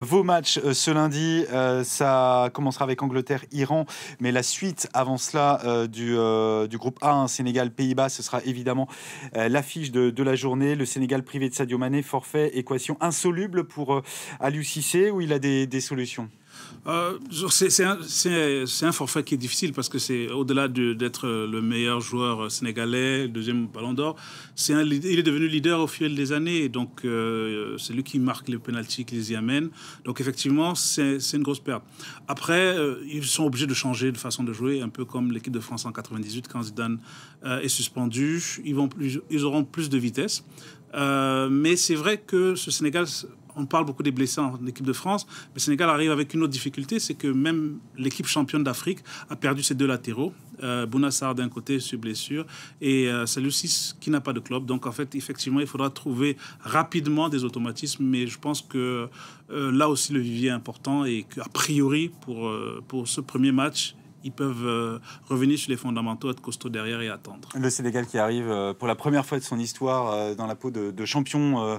Vos matchs ce lundi, ça commencera avec Angleterre-Iran, mais la suite avant cela du groupe A, hein, Sénégal-Pays-Bas, ce sera évidemment l'affiche de la journée. Le Sénégal privé de Sadio Mané, forfait, équation insoluble pour Aliou Cissé, ou il a des solutions? C'est un forfait qui est difficile parce que c'est au-delà d'être le meilleur joueur sénégalais, deuxième ballon d'or, il est devenu leader au fil des années. Donc, c'est lui qui marque les pénaltys, qui les y amène. Donc, effectivement, c'est une grosse perte. Après, ils sont obligés de changer de façon de jouer, un peu comme l'équipe de France en 98, quand Zidane est suspendu. Ils auront plus de vitesse. Mais c'est vrai que ce Sénégal... On parle beaucoup des blessés en équipe de France, mais le Sénégal arrive avec une autre difficulté, c'est que même l'équipe championne d'Afrique a perdu ses deux latéraux. Bouna Sarr d'un côté sur blessure et Saliou Ciss qui n'a pas de club. Donc en fait, effectivement, il faudra trouver rapidement des automatismes, mais je pense que là aussi le vivier est important et qu'a priori pour ce premier match, ils peuvent revenir sur les fondamentaux, être costauds derrière et attendre. Le Sénégal qui arrive pour la première fois de son histoire dans la peau de champion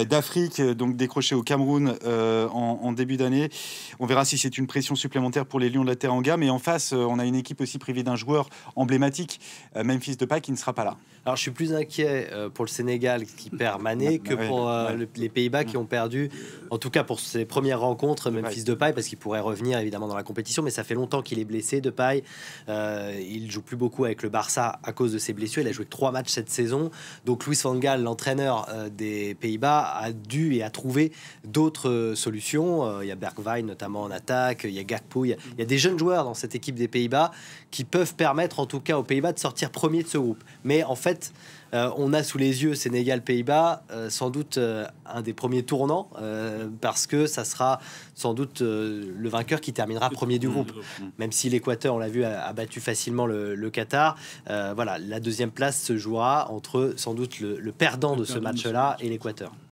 d'Afrique, donc décroché au Cameroun en début d'année. On verra si c'est une pression supplémentaire pour les Lions de la Teranga, mais en face, on a une équipe aussi privée d'un joueur emblématique, Memphis Depay, qui ne sera pas là. Alors je suis plus inquiet pour le Sénégal qui perd Mané que pour les Pays-Bas qui ont perdu, en tout cas pour ses premières rencontres, Memphis Depay, parce qu'il pourrait revenir évidemment dans la compétition, mais ça fait longtemps qu'il est blessé, Depay. Il joue plus beaucoup avec le Barça à cause de ses blessures. Il a joué que 3 matchs cette saison. Donc Louis van Gaal, l'entraîneur des Pays-Bas, a dû et a trouvé d'autres solutions. Il y a Bergwijn notamment en attaque, il y a Gakpo, il y a des jeunes joueurs dans cette équipe des Pays-Bas qui peuvent permettre en tout cas aux Pays-Bas de sortir premier de ce groupe. Mais en fait, on a sous les yeux Sénégal-Pays-Bas sans doute un des premiers tournants parce que ça sera sans doute le vainqueur qui terminera premier du groupe. Même si l'Équateur, on l'a vu, a battu facilement le Qatar. Voilà, la deuxième place se jouera entre sans doute le perdant de ce match-là et l'Équateur.